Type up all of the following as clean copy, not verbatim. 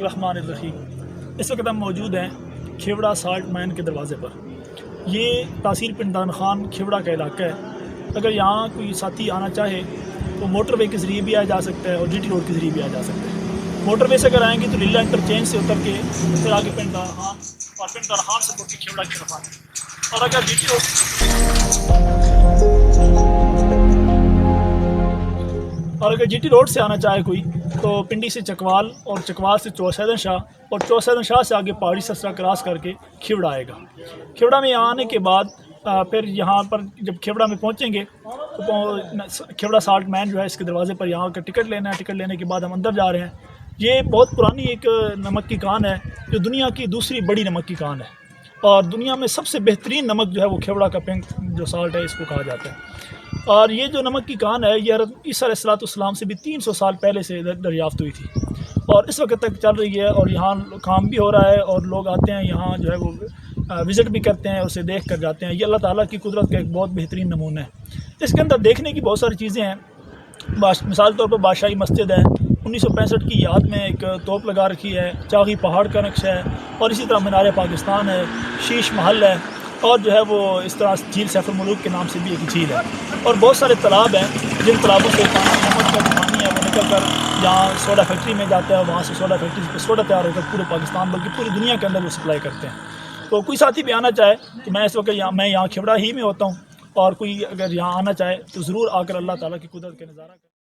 बिस्मिल्लाहिर्रहमानिर्रहीम। इस वक्त हम मौजूद हैं खेवड़ा साल्ट माइन के दरवाज़े पर। ये तहसील पिंडान खान खेवड़ा का इलाका है। अगर यहाँ कोई साथी आना चाहे तो मोटरवे के ज़रिए भी आया जा सकता है और जीटी रोड के ज़रिए भी आया जा सकता है। मोटरवे से अगर आएँगे तो लीला इंटरचेंज से उतर के फिर आगे पिंडान खान और पिंडान खान से मुड़ के खेवड़ा की तरफ आए। और अगर जीटी रोड से आना चाहे कोई तो पिंडी से चकवाल और चकवाल से चौसैदन शाह और चौसैदन शाह से आगे पहाड़ी ससरा क्रॉस करके खेवड़ा आएगा। खेवड़ा में यहाँ आने के बाद फिर यहाँ पर जब खेवड़ा में पहुँचेंगे तो खेवड़ा साल्ट मैन जो है इसके दरवाज़े पर यहाँ का टिकट लेना है। टिकट लेने के बाद हम अंदर जा रहे हैं। ये बहुत पुरानी एक नमक की कान है जो दुनिया की दूसरी बड़ी नमक की कान है और दुनिया में सबसे बेहतरीन नमक जो है वो खेवड़ा का पिंक जो साल्ट है इसको कहा जाता है। और ये जो नमक की कान है ये ईसा अलैहिस्सलाम से भी 300 साल पहले से दरियाफ़्त हुई थी और इस वक्त तक चल रही है और यहाँ काम भी हो रहा है और लोग आते हैं यहाँ जो है वो विज़िट भी करते हैं, उसे देख कर जाते हैं। ये अल्लाह ताला की कुदरत का एक बहुत बेहतरीन नमूना है। इसके अंदर देखने की बहुत सारी चीज़ें हैं। मिसाल तौर पर बादशाही मस्जिद है, 1965 की याद में एक तोप लगा रखी है। चागी पहाड़ का नक्शा है और इसी तरह मीनार पाकिस्तान है, शीश महल है और जो है वो इस तरह झील सैफुल मुलूक के नाम से भी एक झील है और बहुत सारे तालाब हैं जिन तालाबों से नमक का पानी है वो निकल कर जहाँ सोडा फैक्ट्री में जाता है, वहाँ से सोडा फैक्ट्री पर सोडा तैयार होकर पूरे पाकिस्तान बल्कि पूरी दुनिया के अंदर वो सप्लाई करते हैं। तो कोई साथी भी आना चाहे तो मैं इस वक्त मैं यहाँ खेवड़ा ही में होता हूँ और कोई अगर यहाँ आना चाहे तो ज़रूर आकर अल्लाह ताला की कुदरत का नज़ारा करें।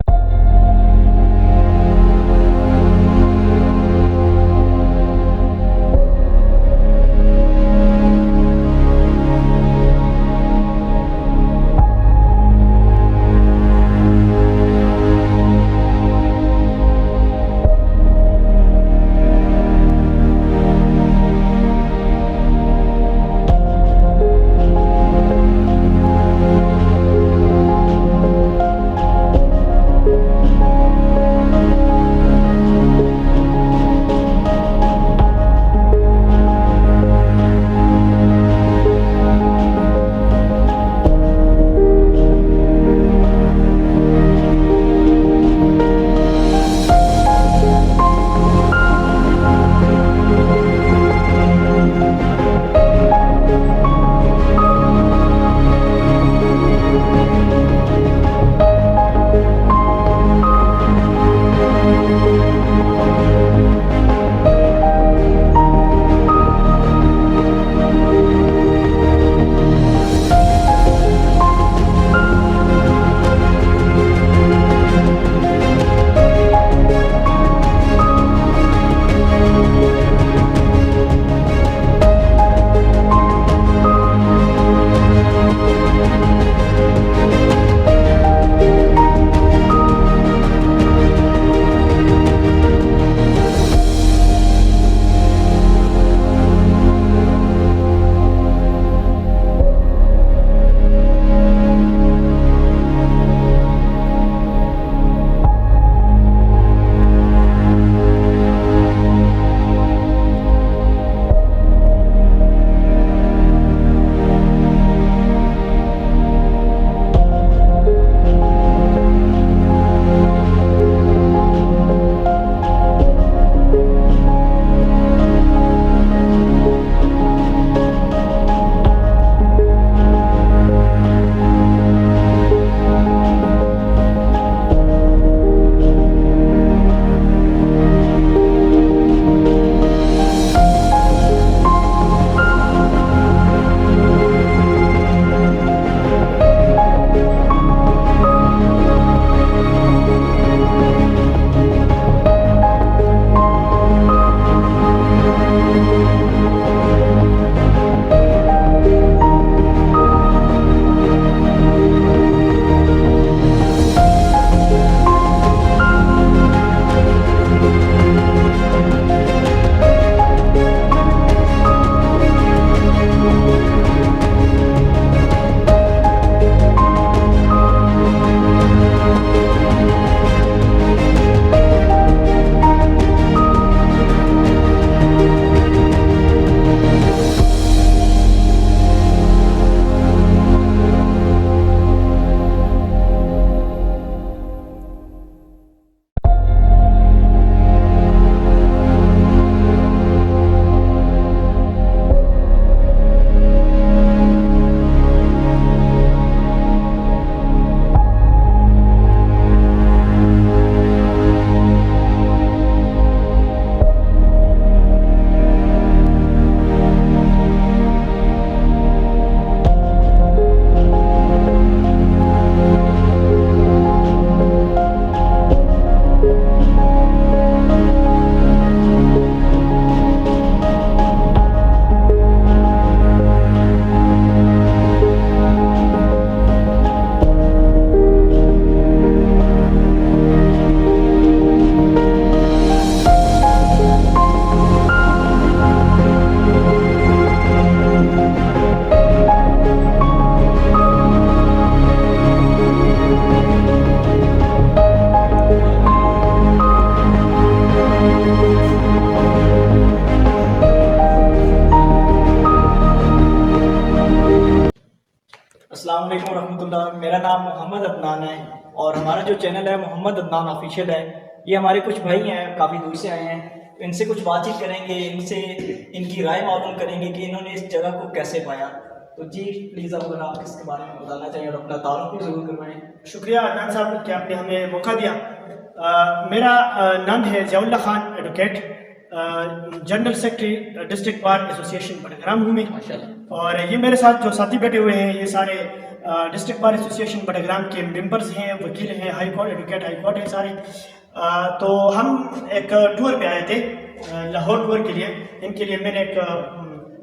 अस्सलाम वालेकुम रहमतुल्लाह। मेरा नाम मोहम्मद अदनान है और हमारा जो चैनल है मोहम्मद अदनान ऑफिशियल है। ये हमारे कुछ भाई हैं, काफ़ी दूर से आए हैं, तो इनसे कुछ बातचीत करेंगे, इनसे इनकी राय मालूम करेंगे कि इन्होंने इस जगह को कैसे पाया। तो जी प्लीज़ अगर आप इसके बारे में बताना चाहिए और अपना तारुफ भी ज़रूर करवाएं। शुक्रिया अदनान साहब कि आपने हमें मौका दिया। मेरा नाम है Ziaullah Khan advocate, general secretary district bar association Budgam हूँ मैं। और ये मेरे साथ जो साथी बैठे हुए हैं ये सारे डिस्ट्रिक्ट बार एसोसिएशन बड़ग्राम के मेंबर्स हैं, वकील हैं, high court advocate high court हैं सारे। तो हम एक टूर पे आए थे, लाहौर टूर के लिए। इनके लिए मैंने एक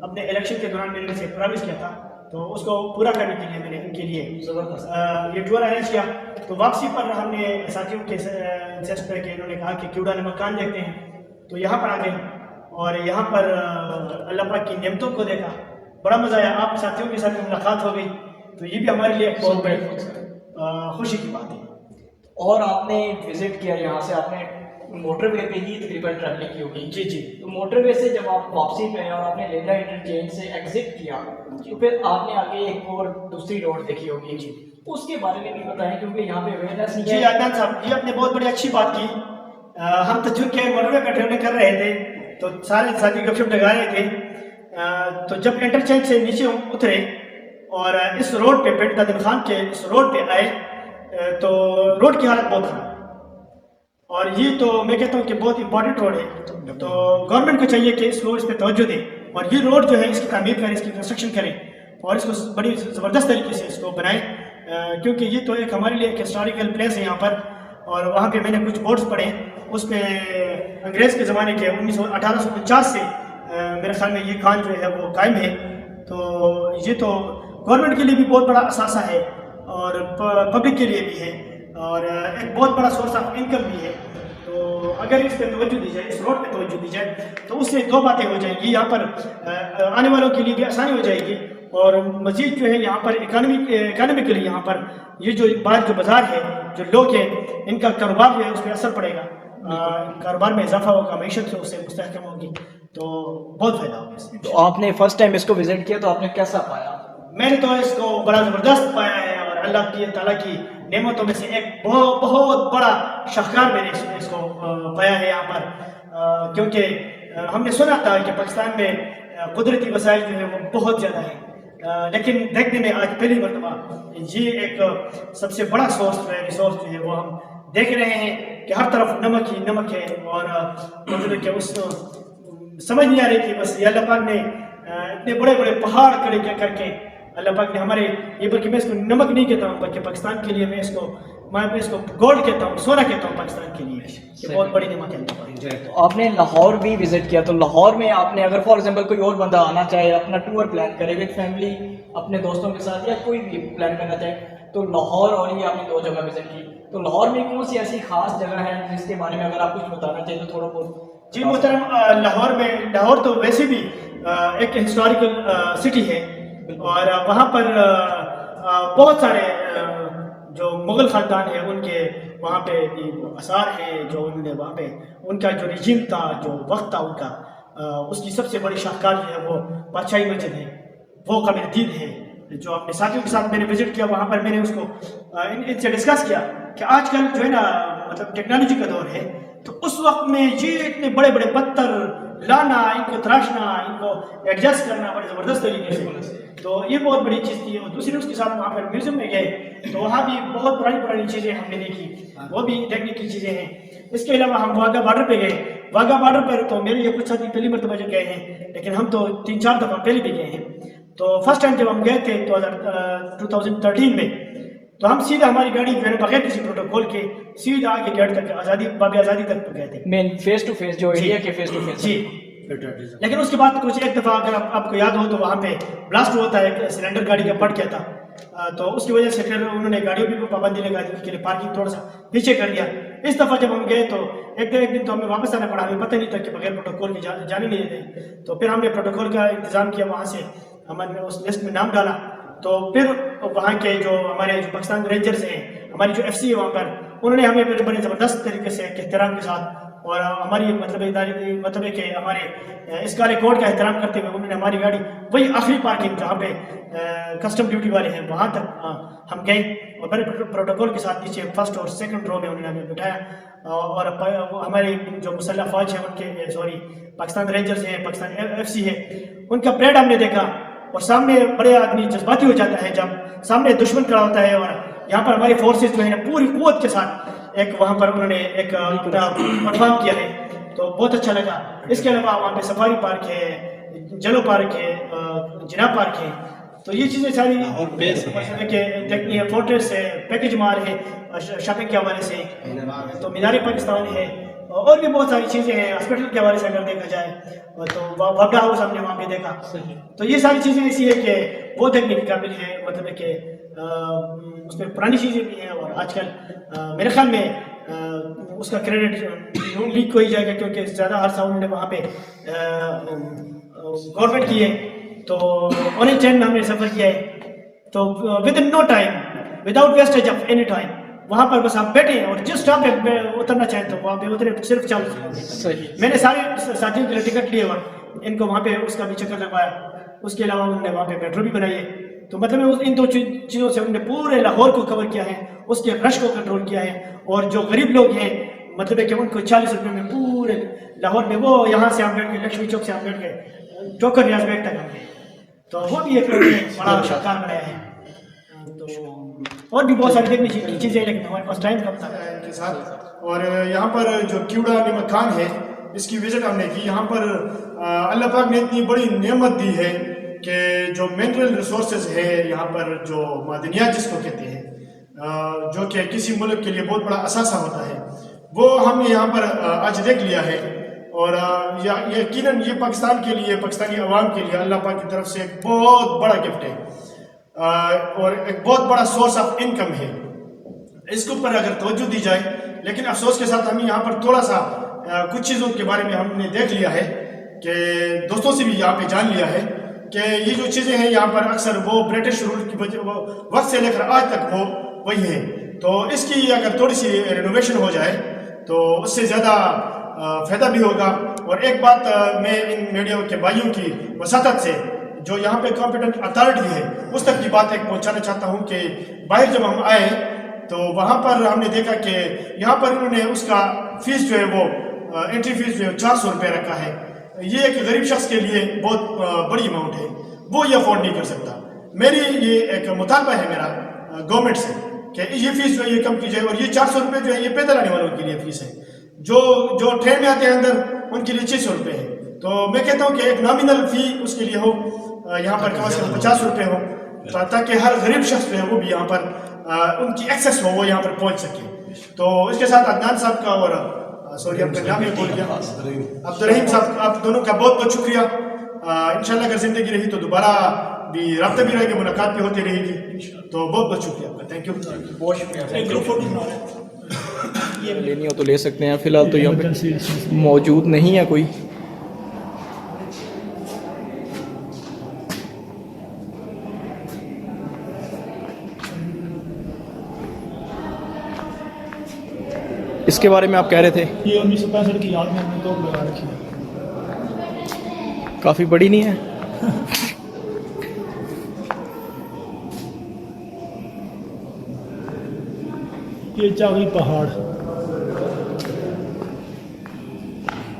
अपने इलेक्शन के दौरान मैंने इनसे प्रॉमिस किया था, तो उसको पूरा करने के लिए मैंने इनके लिए ये टूर अरेंज किया। तो वापसी पर हमने साथियों के इंसिस्ट पे कि इन्होंने कहा कि क्यों ना मकान देखते हैं, तो यहाँ पर आ गए और यहाँ पर अल्लाह पाक की नेमतों को देखा, बड़ा मज़ा आया। आप साथियों के साथ मुलाकात हो गई, तो ये भी हमारे लिए एक बहुत बड़ी खुशी की बात है। और आपने विजिट किया यहाँ से, आपने मोटरवे पे ही तकरीबन ट्रैवलिंग की होगी। जी जी। तो मोटरवे से जब आप वापसी पे आए और आपने लेला इंटरचेंज से एग्जिट किया, तो फिर आपने आगे एक और दूसरी रोड देखी होगी जी, उसके बारे में भी बताएं क्योंकि यहाँ पे अवेयरनेस नहीं जी है। अदनान साहब, ये आपने बहुत बड़ी अच्छी बात की। हम तो चूंकि मोटरवे पे ट्रैवलिंग कर रहे थे तो सारे साथी गपशप लगा रहे थे। तो जब इंटरचेंज से नीचे उतरे और इस रोड पे पेट दादन खान के इस रोड पे आए, तो रोड की हालत बहुत खराब। और ये तो मैं कहता हूँ कि बहुत इंपॉर्टेंट रोड है, तो गवर्नमेंट को चाहिए कि इस रोड पे तवज्जो दे और ये रोड जो है इसकी तामीर करें, इसकी कंस्ट्रक्शन करें और इसको बड़ी ज़बरदस्त तरीके से इसको बनाएं, क्योंकि ये तो एक हमारे लिए एक हिस्टोरिकल प्लेस है यहाँ पर। और वहाँ पे मैंने कुछ बोर्ड्स पढ़े, उस पर अंग्रेज़ के ज़माने के 1850 से मेरे ख्याल में ये खान जो है वो कायम है। तो ये तो गवर्नमेंट के लिए भी बहुत बड़ा असासा है और पब्लिक के लिए भी है और एक बहुत बड़ा सोर्स ऑफ इनकम भी है। तो अगर इस पर तवज्जो दी जाए, इस रोड पे तवज्जो दी जाए, तो उससे दो बातें हो जाएंगी। यहाँ पर आने वालों के लिए भी आसानी हो जाएगी और मज़ीद जो है यहाँ पर इकानमिकली यहाँ पर ये जो बाहर जो बाज़ार है, जो लोग हैं, इनका कारोबार जो है उस पर असर पड़ेगा, कारोबार में इजाफा होगा, मीशत उससे मुस्तहकम होगी, तो बहुत फ़ायदा होगा इससे। तो आपने फर्स्ट टाइम इसको विजिट किया तो आपने कैसा पाया? मैंने तो इसको बड़ा ज़बरदस्त पाया है और अल्लाह की ताला की नेमतों में से एक बहुत बहुत बड़ा शाहकार मैंने इसको पाया है यहाँ पर। क्योंकि हमने सुना था कि पाकिस्तान में कुदरती वसाइल जो है वो बहुत ज़्यादा है, लेकिन देखने में आज पहली मरतबा ये एक सबसे बड़ा सोर्स जो है, रिसोर्स जो है वो हम देख रहे हैं कि हर तरफ नमक ही नमक है। और मतलब कि उस समझ नहीं आ रही थी, बस ये अल्लाह पाक ने इतने बड़े बड़े पहाड़ खड़े करके अल्लाह पाक ने हमारे ये, बल्कि मैं इसको नमक नहीं कहता हूँ, बल्कि पाकिस्तान के लिए मैं इसको गोल्ड कहता हूँ, सोना कहता हूँ पाकिस्तान के लिए। ये बहुत बड़ी नेमत है। तो आपने लाहौर भी विजिट किया, तो लाहौर में आपने अगर फॉर एग्जांपल कोई और बंदा आना चाहे, अपना टूर प्लान करे विद फैमिली, अपने दोस्तों के साथ या कोई भी प्लान करना चाहे, तो लाहौर और ये आपने दो जगह विजिट की, तो लाहौर में कौन सी ऐसी खास जगह है जिसके बारे में अगर आप कुछ बताना चाहिए तो थोड़ा बहुत। जी मोहतरम, लाहौर तो वैसे भी एक हिस्टोरिकल सिटी है और वहाँ पर बहुत सारे जो मुग़ल ख़ानदान है उनके वहाँ पे आसार हैं, जो उन्होंने वहाँ पे उनका जो रिजीम था, जो वक्त था उनका, उसकी सबसे बड़ी शाहकार जो है वो बादशाही मस्जिद है, वो कमरदीन है। जो अपने साथियों के साथ मैंने विजिट किया, वहाँ पर मैंने उसको इनसे डिस्कस किया कि आजकल जो है ना, मतलब टेक्नोलॉजी का दौर है, तो उस वक्त में ये इतने बड़े बड़े पत्थर लाना, इनको तराशना, इनको एडजस्ट करना बड़े ज़बरदस्त तरीके से, तो ये बहुत बड़ी चीज़ थी। और दूसरी उसके साथ वहाँ पर म्यूज़ियम में गए, तो वहाँ भी बहुत पुरानी चीज़ें हमने देखी, वो भी देखने की चीज़ें हैं। इसके अलावा हम वाघा बॉर्डर पे गए। वाघा बॉर्डर पर तो मेरे ये कुछ साथी पहली मरतबा जो गए हैं, लेकिन हम तो 3-4 दफ़ा पहले भी गए हैं। तो फर्स्ट टाइम जब हम गए थे 2013 में, तो हम सीधा हमारी गाड़ी जो है बगैर किसी प्रोटोकॉल के सीधा आगे गेट तक बाब आज़ादी तक गए थे, मेन फेस टू फेस जो एरिया के फेस टू फेस जी। लेकिन उसके बाद कुछ एक दफ़ा अगर आपको याद हो तो वहाँ पे ब्लास्ट हुआ था, एक सिलेंडर गाड़ी का फट गया था, तो उसकी वजह से फिर उन्होंने गाड़ियों पर पाबंदी लगा दी, उसके लिए पार्किंग थोड़ा सा पीछे कर दिया। इस दफ़ा जब हम गए तो एक दिन तो हमें वापस आना पड़ा, हमें पता नहीं था कि बगैर प्रोटोकॉल के जाने नहीं देते। तो फिर हमने प्रोटोकॉल का इंतज़ाम किया, वहाँ से हमने उस लिस्ट में नाम डाला। तो फिर वहाँ के जो हमारे जो पाकिस्तान रेंजर्स हैं, हमारी जो FC है वहाँ पर, उन्होंने हमें बड़े ज़बरदस्त तरीके से एहतराम के साथ और हमारी मतलब है कि हमारे इस कार्य कोड का एहतराम करते हुए उन्होंने हमारी गाड़ी वही आखिरी पार्किंग जहाँ पे कस्टम ड्यूटी वाले हैं वहाँ तक हम गए और बड़े प्रोटोकॉल के साथ नीचे फर्स्ट और सेकंड रो में उन्होंने हमें बिठाया और हमारे जो मुसल्लह फौज है उनके पाकिस्तान रेंजर्स हैं, पाकिस्तान FC है, उनका परेड हमने देखा। और सामने बड़े आदमी जज्बाती हो जाता है जब सामने दुश्मन खड़ा होता है, और यहाँ पर हमारी फोर्सेस जो है पूरी कुव्वत के साथ एक वहाँ पर उन्होंने एक परफॉर्म किया है, तो बहुत अच्छा लगा। इसके अलावा वहाँ पे सफारी पार्क है, जलो पार्क है, जिना पार्क है, तो ये चीज़ें सारी देखनी है। फोर्ट्रेस है, पैकेज मार है शॉपिंग के हवाले से, तो मीनार पाकिस्तान है, और भी बहुत सारी चीज़ें हैं हॉस्पिटल के हवाले से अगर देखा जाए तो वापडा हाउस हमने वहाँ पे देखा। तो ये सारी चीज़ें ऐसी है कि वो देखने के काबिल है, मतलब है कि उसमें पुरानी चीज़ें भी हैं, और आजकल मेरे ख्याल में उसका क्रेडिट नून लीग को ही जाएगा, क्योंकि ज़्यादा अरसा उन्होंने वहाँ पे गवर्नमेंट की है। तो ऑरेंज चैन में हमने सफ़र किया है, तो within no time, without wastage of any time, वहाँ पर बस आप बैठे और जिस स्टॉप पे उतरना चाहें तो वहाँ पे उतरे, सिर्फ 40 रुपये। मैंने सारे साथियों के लिए टिकट लिए और इनको वहाँ पे उसका भी चक्कर लगवाया। उसके अलावा उन्होंने वहाँ पे मेट्रो भी बनाई है। तो मतलब इन दो चीज़ों से उन्होंने पूरे लाहौर को कवर किया है, उसके रश को कंट्रोल किया है, और जो गरीब लोग हैं मतलब है कि उनको 40 रुपये में पूरे लाहौर में, वो यहाँ से आप बैठ के लक्ष्मी चौक से आप बैठ के टोकर रियाज बैग तक हम गए, तो वो भी एक बड़ा शानदार बनाया है। तो और भी बहुत सारी देखने की चीज़ें, लेकिन हमारे पास टाइम कम था के साथ। और यहाँ पर जो कीड़ा नमक खान है, इसकी विजिट हमने की। यहाँ पर अल्लाह पाक ने इतनी बड़ी नेमत दी है कि जो मिनरल रिसोर्सेज है यहाँ पर, जो मादनियात जिसको कहते हैं, जो कि किसी मुल्क के लिए बहुत बड़ा असासा होता है, वो हमने यहाँ पर आज देख लिया है। और यकीनन ये पाकिस्तान के लिए, पाकिस्तानी अवाम के लिए अल्लाह पाक की तरफ से एक बहुत बड़ा गिफ्ट है, और एक बहुत बड़ा सोर्स ऑफ इनकम है। इसके ऊपर अगर तवज्जो दी जाए, लेकिन अफसोस के साथ हमें यहाँ पर थोड़ा सा कुछ चीज़ों के बारे में हमने देख लिया है कि दोस्तों से भी यहाँ पे जान लिया है कि ये जो चीज़ें हैं यहाँ पर अक्सर वो ब्रिटिश रूल की वजह वक्त से लेकर आज तक वो वही है। तो इसकी अगर थोड़ी सी रिनोवेशन हो जाए तो उससे ज़्यादा फ़ायदा भी होगा। और एक बात मैं इन मीडिया के भाइयों की वसातत से, जो यहाँ पे कॉम्पिटेंट अथॉरिटी है, उस तक की बात एक पहुँचाना चाहता हूँ कि बाहर जब हम आए तो वहाँ पर हमने देखा कि यहाँ पर उन्होंने उसका फ़ीस जो है वो एंट्री फीस जो है 400 रुपये रखा है। ये एक गरीब शख्स के लिए बहुत बड़ी अमाउंट है, वो ये अफोर्ड नहीं कर सकता। मेरी ये एक मुतालबा है मेरा गवर्नमेंट से कि ये फीस जो है ये कम की जाए, और ये 400 रुपये जो है ये पैदल आने वालों के लिए फीस है, जो ट्रेन में आते हैं अंदर उनके लिए 600 रुपये है। तो मैं कहता हूँ कि एक नॉमिनल फ़ी उसके लिए हो, यहाँ पर कम से कम 50 रुपये हो, ताकि हर गरीब शख्स जो है वो भी यहाँ पर उनकी एक्सेस हो, वो यहाँ पर पहुँच सके। तो इसके साथ अदनान साहब का और सॉरी आपका नाम ही बोल गया, अब्दुर्रहीम साहब, आप दोनों का बहुत बहुत शुक्रिया। इंशाल्लाह अगर जिंदगी रही तो दोबारा भी रब्ता भी रहेगी, मुलाकात भी होती रहेगी। तो बहुत बहुत शुक्रिया आपका, थैंक यू, बहुत शुक्रिया। ग्रुप फोटो बना रहे हैं, लेनी हो तो ले सकते हैं, फिलहाल तो यहाँ पे मौजूद नहीं है कोई। इसके बारे में आप कह रहे थे, ये 1965 की याद में हमने तो लगा रखी है, काफ़ी बड़ी नहीं है। ये चावी पहाड़,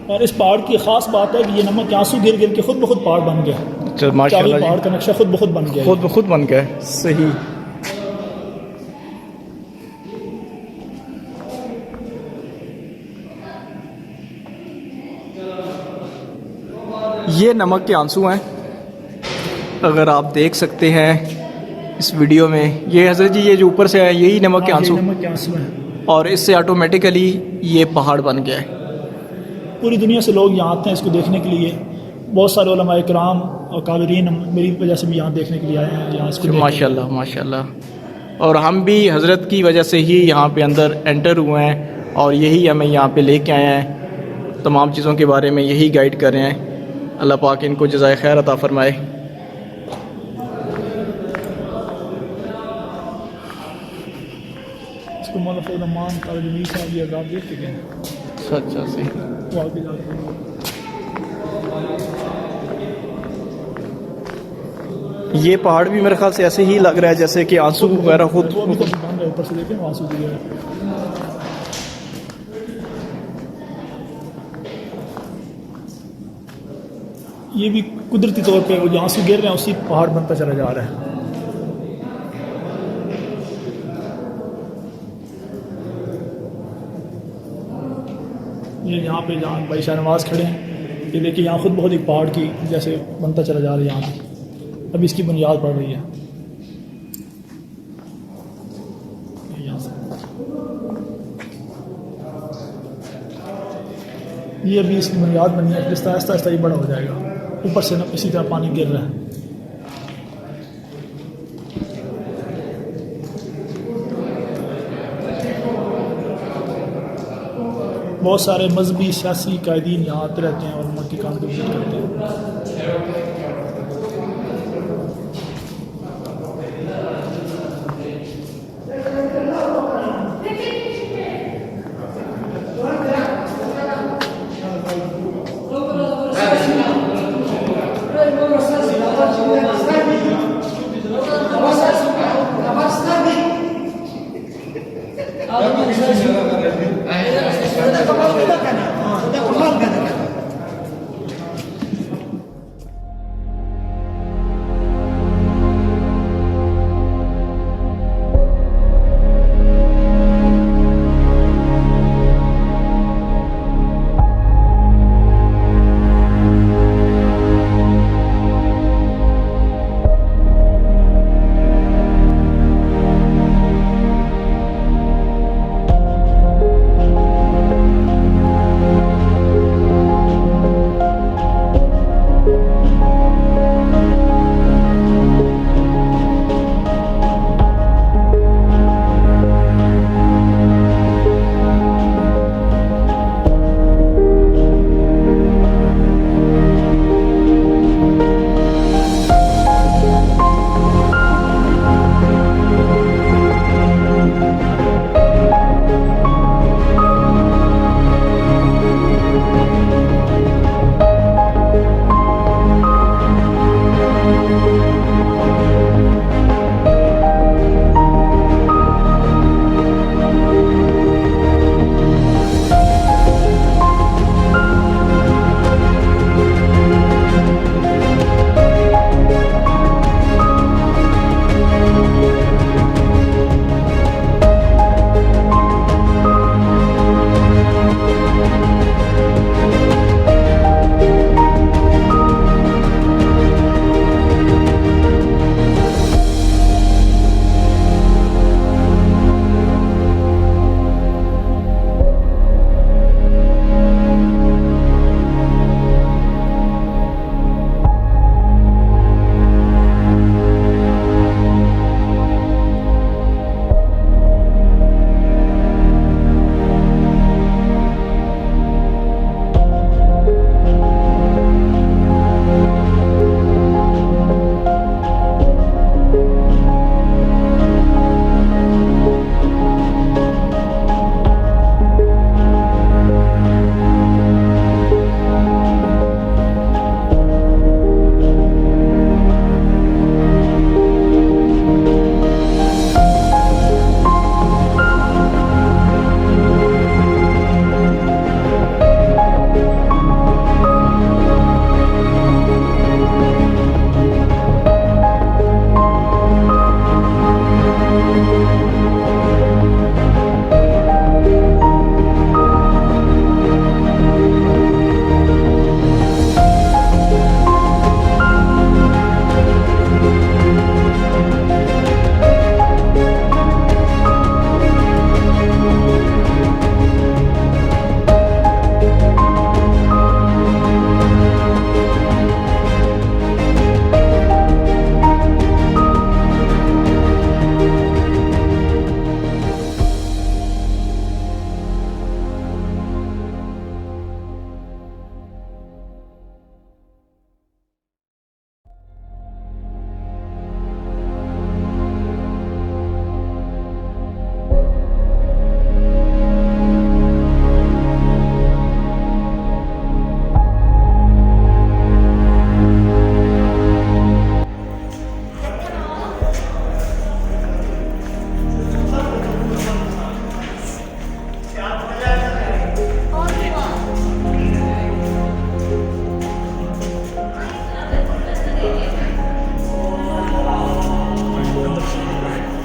और इस पहाड़ की ख़ास बात है कि ये नमक के आंसू गिर गिर के खुद ब खुद पहाड़ बन गया। अच्छा, माशाल्लाह, पहाड़ का नक्शा खुद ब खुद बन गया, खुद ब खुद बन गया है। सही। ये नमक के आंसू हैं, अगर आप देख सकते हैं इस वीडियो में। ये हज़रत जी, ये जो ऊपर से है यही नमक के आंसू, नमक के आंसू हैं, और इससे ऑटोमेटिकली ये पहाड़ बन गया है। पूरी दुनिया से लोग यहाँ आते हैं इसको देखने के लिए। बहुत सारे उलमाए किराम और काबिरीन मेरी वजह से भी यहाँ देखने के लिए आए हैं, यहाँ इसको माशाल्लाह माशाल्लाह। और हम भी हज़रत की वजह से ही यहाँ पे अंदर एंटर हुए हैं, और यही हमें यहाँ पे लेके आए हैं, तमाम चीज़ों के बारे में यही गाइड कर रहे हैं। अल्लाह पाक इनको जज़ाए खैर अता फरमाए। इसको मौलाना फजल रहमान तारजमी साहब ये आप देख चुके हैं। अच्छा अच्छा सही। वो आगे जाके ये पहाड़ भी मेरे ख्याल से ऐसे ही लग रहा है जैसे कि आंसू वगैरह खुद वो अभी तक बंद है, ऊपर से देखें आंसू दिया है। ये भी कुदरती तौर पे वो जो आंसू गिर रहे हैं उसी पहाड़ बनता चला जा रहा है। ये यहाँ पे जहाँ भाई शाहनवाज खड़े हैं, ये देखिए यहाँ खुद बहुत एक पहाड़ की जैसे बनता चला जा रहा है। यहाँ पे अभी इसकी बुनियाद पड़ रही है। यहाँ से ये अभी इसकी बुनियाद बनी है, फिर आहिस्ता आहिस्ता ये बड़ा हो जाएगा। ऊपर से ना इसी तरह पानी गिर रहा है। बहुत सारे मजहबी सियासी कायदीन यहाँ आते रहते हैं और उनके काम को विजिट करते हैं।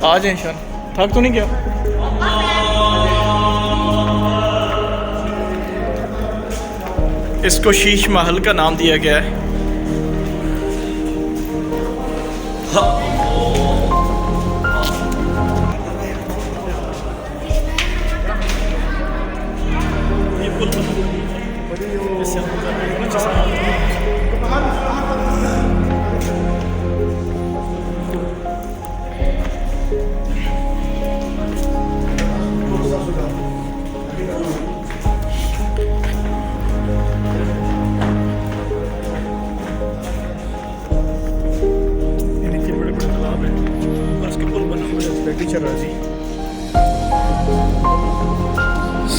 आ जाए ईशान, थक तो नहीं गया? इसको शीश महल का नाम दिया गया है।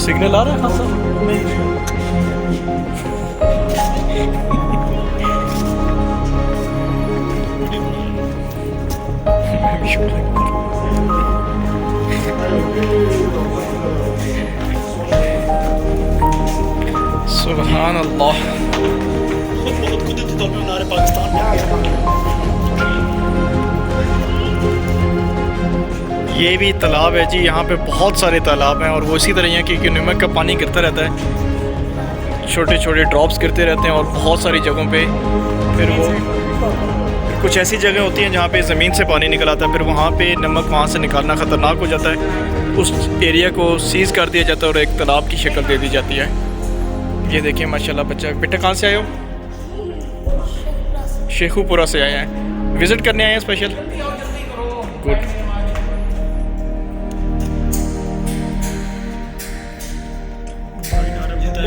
सिग्नल आ रहा है खासा? सुभान अल्लाह। बहुत कुदरती तौर पे मीनार पाकिस्तान में ये भी तालाब है जी, यहाँ पे बहुत सारे तालाब हैं और वो इसी तरह यहाँ क्योंकि नमक का पानी गिरता रहता है, छोटे छोटे ड्रॉप्स गिरते रहते हैं और बहुत सारी जगहों पे फिर वो कुछ ऐसी जगह होती हैं जहाँ पे ज़मीन से पानी निकल आता है, फिर वहाँ पे नमक वहाँ से निकालना ख़तरनाक हो जाता है, उस एरिया को सीज़ कर दिया जाता है और एक तालाब की शक्ल दे दी जाती है। ये देखिए माशाल्लाह बच्चा। बेटा कहाँ से आए हो? शेखुपुरा से आए हैं, विज़िट करने आए हैं स्पेशल। गुड।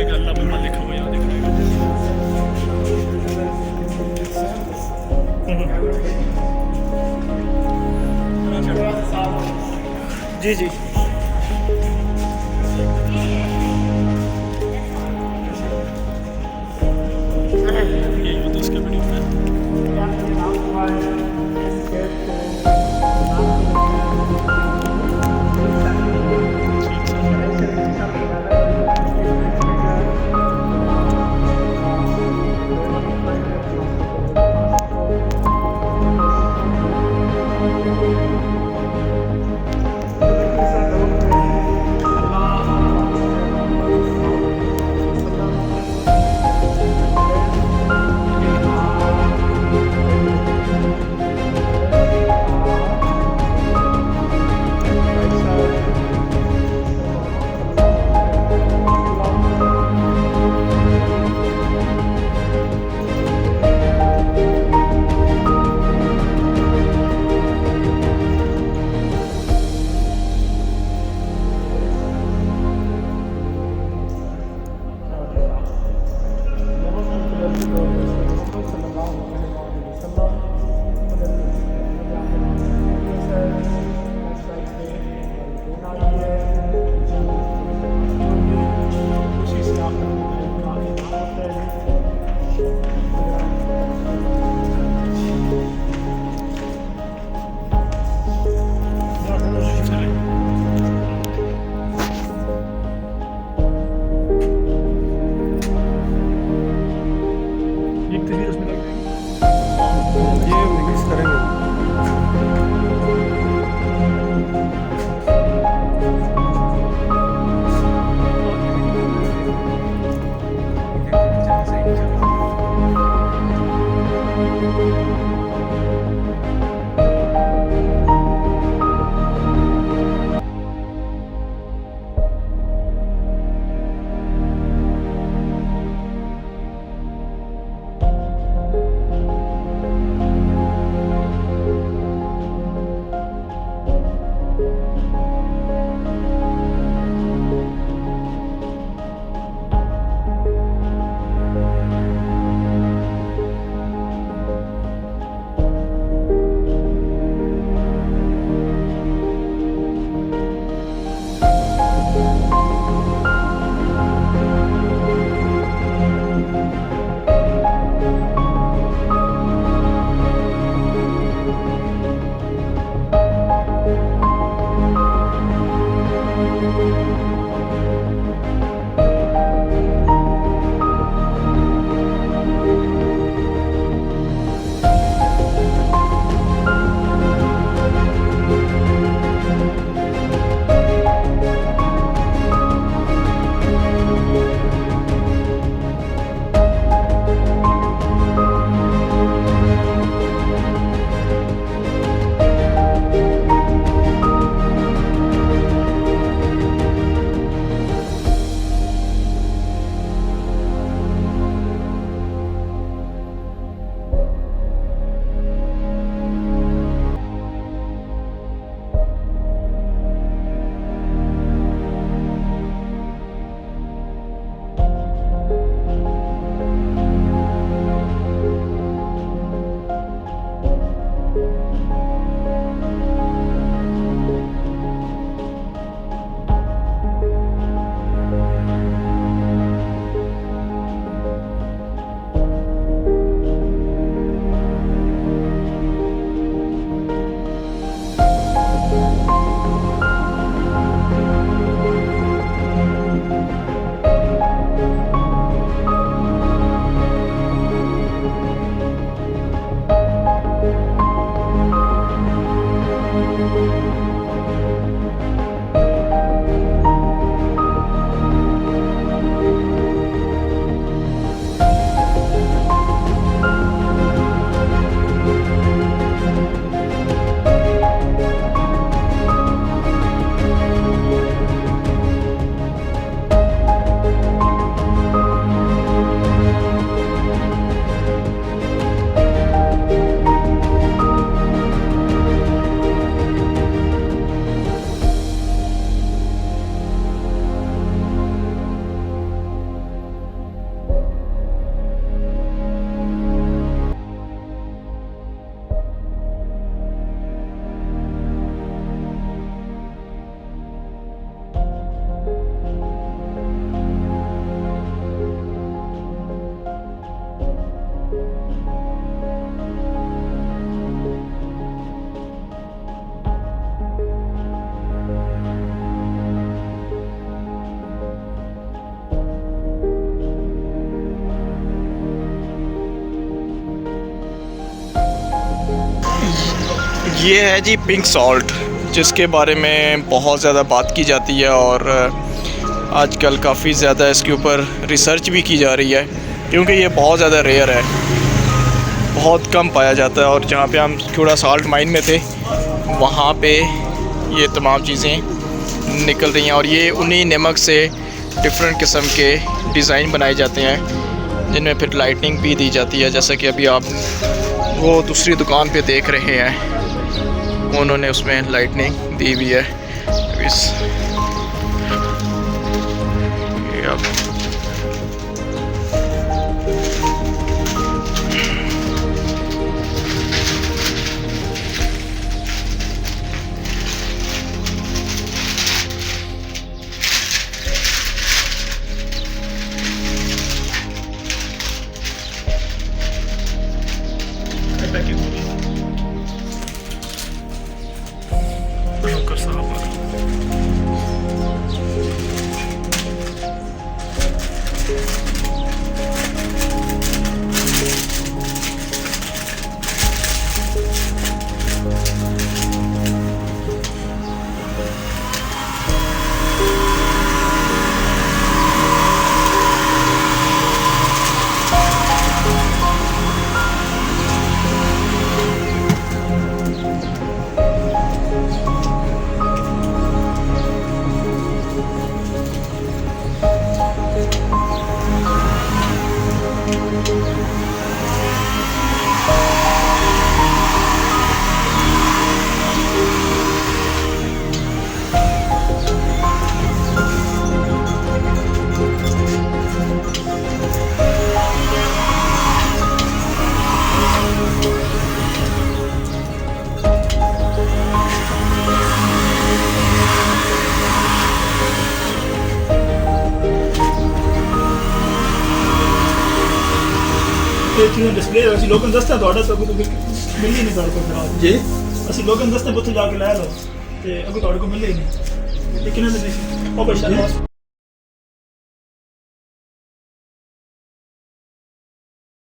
अल्लाह पर लिखा हुआ यहाँ दिख रहा है। जी जी। यही होता है इसका वीडियो में। ये है जी पिंक सॉल्ट, जिसके बारे में बहुत ज़्यादा बात की जाती है और आजकल काफ़ी ज़्यादा इसके ऊपर रिसर्च भी की जा रही है, क्योंकि ये बहुत ज़्यादा रेयर है, बहुत कम पाया जाता है। और जहाँ पे हम क्यूड़ा साल्ट माइन में थे वहाँ पे ये तमाम चीज़ें निकल रही हैं और ये उन्हीं नमक से डिफरेंट किस्म के डिज़ाइन बनाए जाते हैं, जिनमें फिर लाइटिंग भी दी जाती है। जैसा कि अभी आप वो दूसरी दुकान पे देख रहे हैं, उन्होंने उसमें लाइटनिंग दी हुई है। इस ये आप डिस्प्ले ਅਸੀਂ ਲੋਕਾਂ ਦੱਸਦਾ ਤੁਹਾਡਾ ਸਭ ਕੁਝ ਮਿਲ ਹੀ ਨਹੀਂ ਤੁਹਾਡੇ ਕੋਲ ਖਰਾਬ ਜੀ ਅਸੀਂ ਲੋਕਾਂ ਦੱਸਦੇ ਉੱਥੇ ਜਾ ਕੇ ਲੈ ਲਓ ਤੇ ਅੱਗੋਂ ਤੁਹਾਡੇ ਕੋਲ ਮਿਲੇ ਹੀ ਨਹੀਂ। ਕਿੰਨੇ ਦੇ ਸੀ ਉਹ ਬਸ਼ਾ